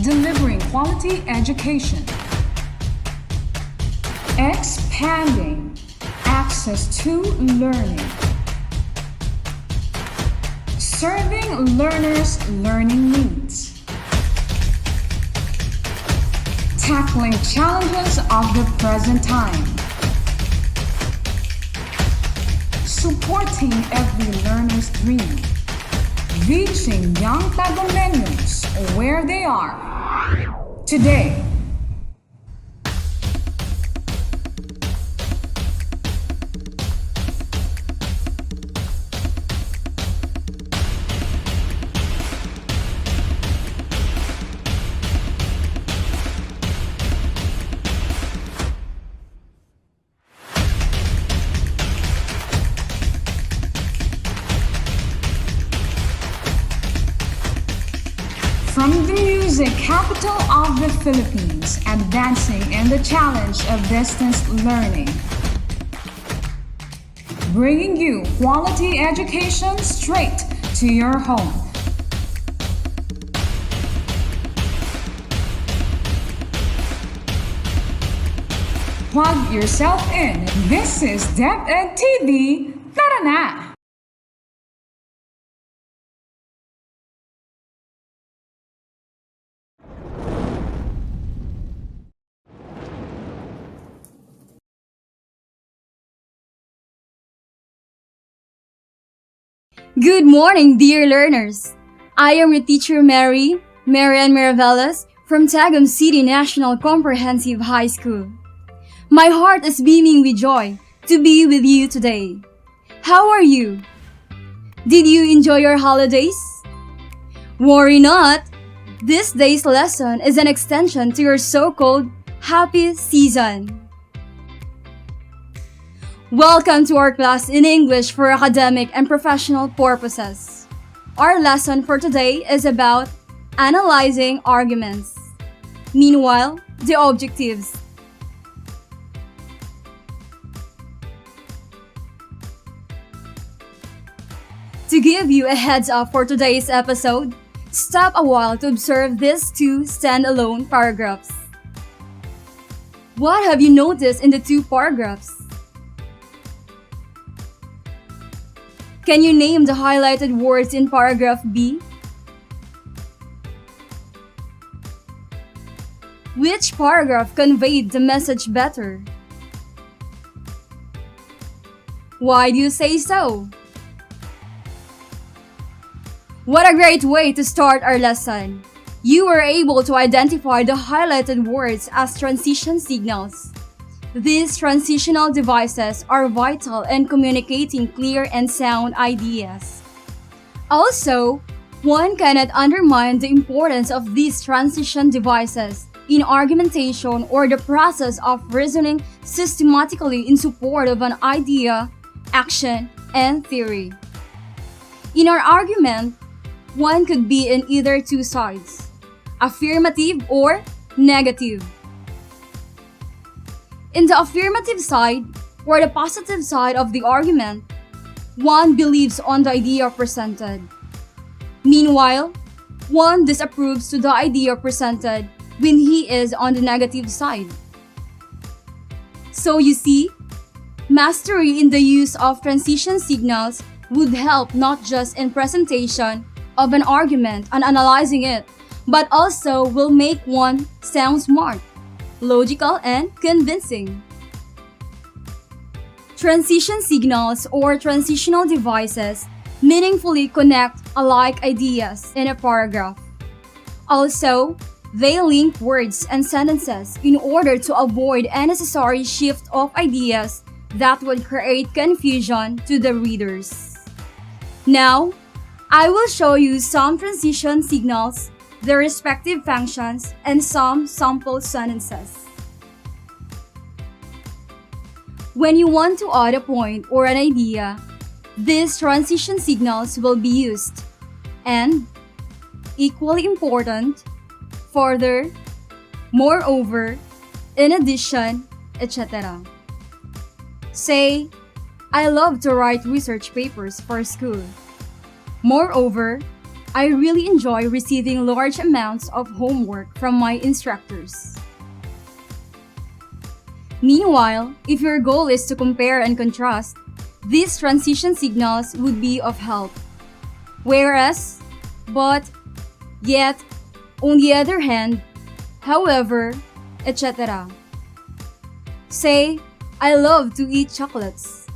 delivering quality education, expanding access to learning, serving learners' learning needs, tackling challenges of the present time, supporting every learner's dream, reaching young Tagumeños where they are today. From the music capital of the Philippines, advancing in the challenge of distance learning. Bringing you quality education straight to your home. Plug yourself in. This is DepEd TV. Tara na! Good morning, dear learners! I am your teacher Marian Miravelas from Tagum City National Comprehensive High School. My heart is beaming with joy to be with you today. How are you? Did you enjoy your holidays? Worry not! This day's lesson is an extension to your so-called happy season. Welcome to our class in English for academic and professional purposes. Our lesson for today is about analyzing arguments. Meanwhile, the objectives. To give you a heads up for today's episode, stop a while to observe these two standalone paragraphs. What have you noticed in the two paragraphs? Can you name the highlighted words in paragraph B? Which paragraph conveyed the message better? Why do you say so? What a great way to start our lesson! You were able to identify the highlighted words as transition signals. These transitional devices are vital in communicating clear and sound ideas. Also, one cannot undermine the importance of these transition devices in argumentation or the process of reasoning systematically in support of an idea, action, and theory. In our argument, one could be in either two sides, affirmative or negative. In the affirmative side, or the positive side of the argument, one believes on the idea presented. Meanwhile, one disapproves to the idea presented when he is on the negative side. So you see, mastery in the use of transition signals would help not just in presentation of an argument and analyzing it, but also will make one sound smart, logical, and convincing. Transition signals or transitional devices meaningfully connect alike ideas in a paragraph. Also, they link words and sentences in order to avoid unnecessary shift of ideas that would create confusion to the readers. Now, I will show you some transition signals, their respective functions, and some sample sentences. When you want to add a point or an idea, these transition signals will be used. And, equally important, further, moreover, in addition, etc. Say, I love to write research papers for school. Moreover, I really enjoy receiving large amounts of homework from my instructors. Meanwhile, if your goal is to compare and contrast, these transition signals would be of help. Whereas, but, yet, on the other hand, however, etc. Say, I love to eat chocolates.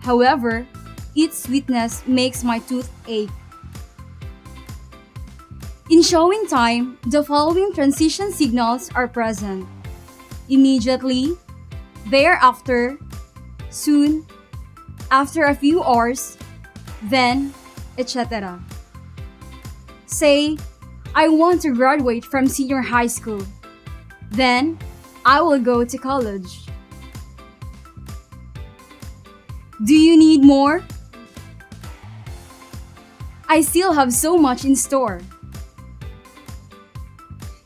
However, its sweetness makes my tooth ache. In showing time, the following transition signals are present: immediately, thereafter, soon, after a few hours, then, etc. Say, I want to graduate from senior high school. Then, I will go to college. Do you need more? I still have so much in store.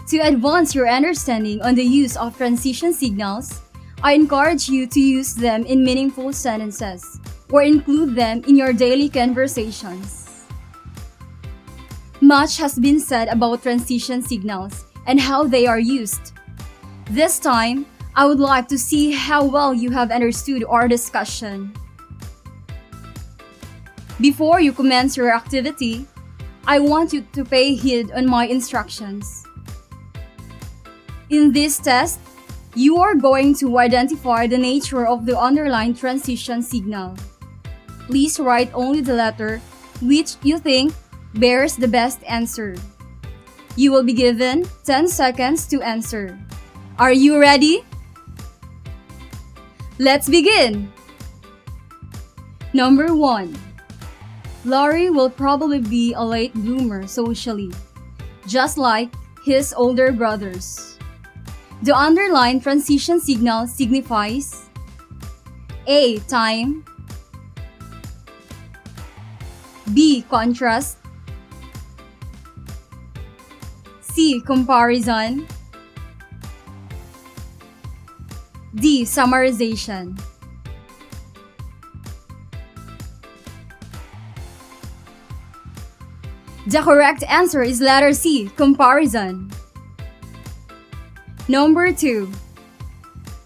To advance your understanding on the use of transition signals, I encourage you to use them in meaningful sentences or include them in your daily conversations. Much has been said about transition signals and how they are used. This time, I would like to see how well you have understood our discussion. Before you commence your activity, I want you to pay heed on my instructions. In this test, you are going to identify the nature of the underlined transition signal. Please write only the letter which you think bears the best answer. You will be given 10 seconds to answer. Are you ready? Let's begin! Number 1. Larry will probably be a late bloomer socially, just like his older brothers. The underlined transition signal signifies A. Time, B. Contrast, C. Comparison, D. Summarization. The correct answer is letter C. Comparison. Number 2.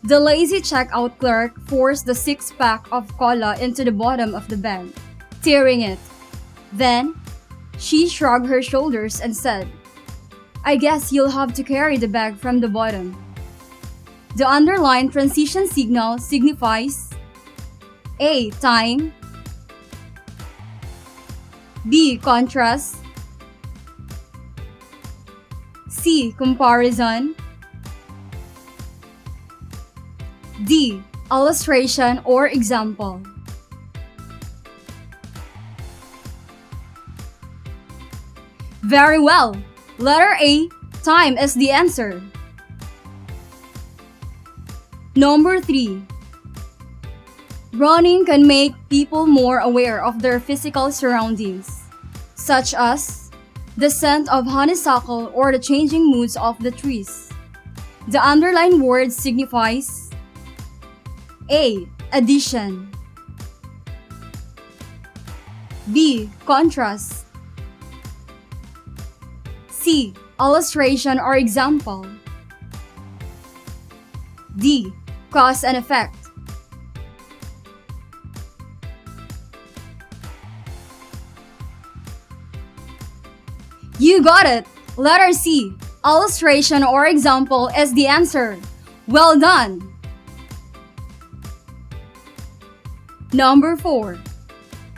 The lazy checkout clerk forced the 6-pack of cola into the bottom of the bag, tearing it. Then, she shrugged her shoulders and said, I guess you'll have to carry the bag from the bottom. The underlined transition signal signifies A. Time, B. Contrast, C. Comparison, D. Illustration or example. Very well. Letter A. Time is the answer. Number 3. Running can make people more aware of their physical surroundings, such as the scent of honeysuckle or the changing moods of the trees. The underlined word signifies A. Addition, B. Contrast, C. Illustration or example, D. Cause and effect. You got it! Letter C. Illustration or example is the answer. Well done! Number 4.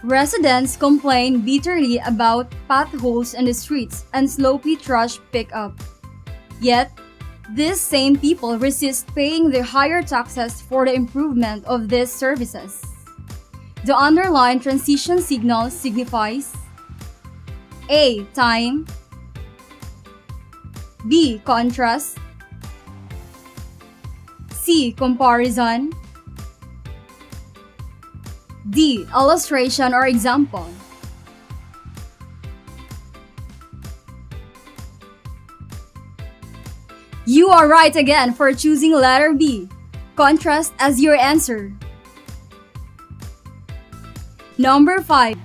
Residents complain bitterly about potholes in the streets and sloppy trash pickup. Yet, these same people resist paying the higher taxes for the improvement of these services. The underlined transition signal signifies A. Time, B. Contrast, C. Comparison, D. Illustration or example. You are right again for choosing letter B, contrast, as your answer. Number 5.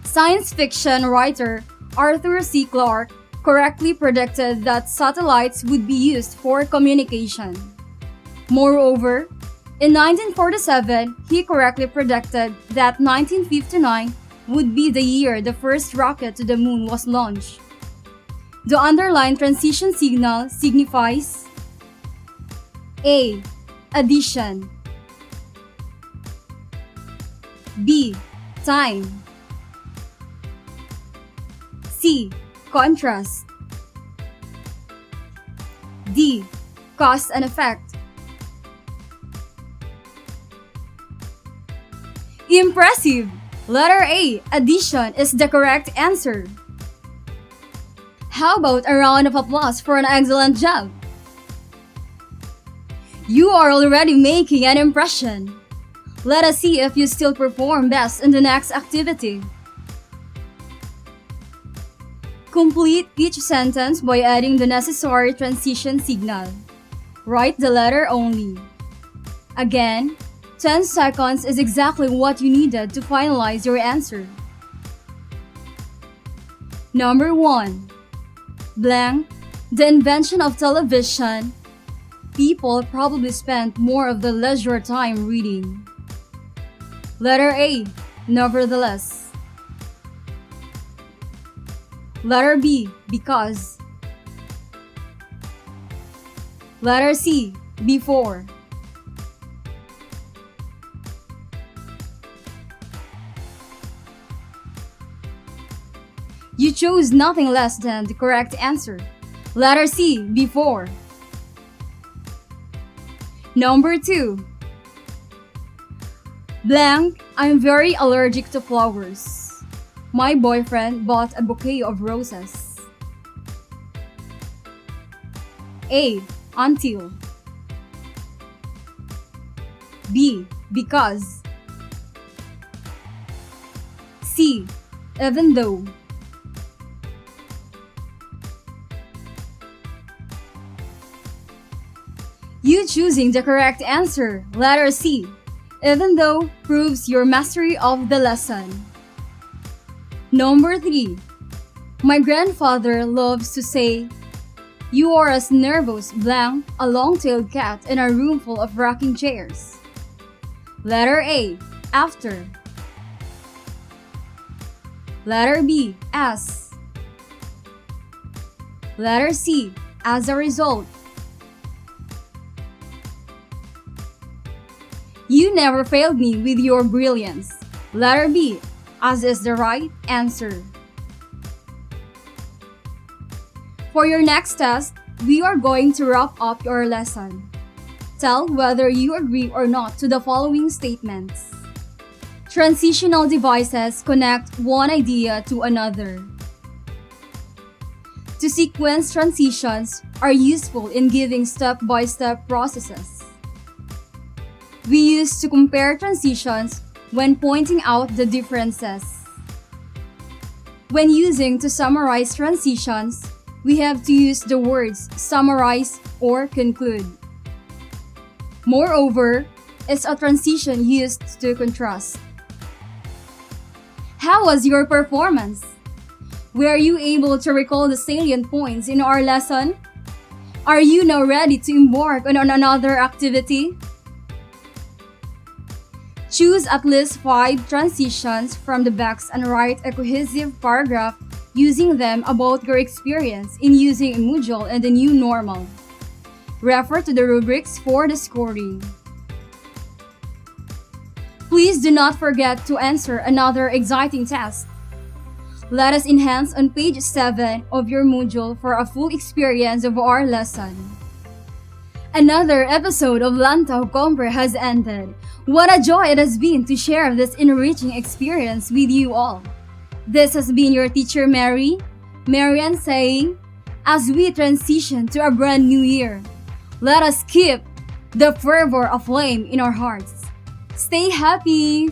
Science fiction writer Arthur C. Clarke correctly predicted that satellites would be used for communication. Moreover, in 1947, he correctly predicted that 1959 would be the year the first rocket to the moon was launched. The underlined transition signal signifies A. Addition, B. Time, C. Contrast, D. Cause and effect. Impressive! Letter A, addition, is the correct answer. How about a round of applause for an excellent job? You are already making an impression. Let us see if you still perform best in the next activity. Complete each sentence by adding the necessary transition signal. Write the letter only. Again, 10 seconds is exactly what you needed to finalize your answer. Number 1. Blank, the invention of television. People probably spent more of the leisure time reading. Letter A, nevertheless. Letter B, because. Letter C, before. You chose nothing less than the correct answer. Letter C, before. Number 2. Blank, I'm very allergic to flowers. My boyfriend bought a bouquet of roses. A. Until. B. Because. C. Even though. You choosing the correct answer, letter C, even though, proves your mastery of the lesson. Number 3. My grandfather loves to say, you are as nervous blank a long-tailed cat in a room full of rocking chairs. Letter A, after. Letter B, as. Letter C, as a result. You never failed me with your brilliance. Letter B, as is the right answer. For your next test, we are going to wrap up your lesson. Tell whether you agree or not to the following statements. Transitional devices connect one idea to another. To sequence transitions are useful in giving step-by-step processes. We use to compare transitions when pointing out the differences. When using to summarize transitions, we have to use the words summarize or conclude. Moreover, it's a transition used to contrast. How was your performance? Were you able to recall the salient points in our lesson? Are you now ready to embark on another activity? Choose at least 5 transitions from the box and write a cohesive paragraph using them about your experience in using a module and the new normal. Refer to the rubrics for the scoring. Please do not forget to answer another exciting test. Let us enhance on page 7 of your module for a full experience of our lesson. Another episode of Lantaw Compre has ended. What a joy it has been to share this enriching experience with you all. This has been your teacher Marian saying, as we transition to a brand new year, let us keep the fervor aflame in our hearts. Stay happy!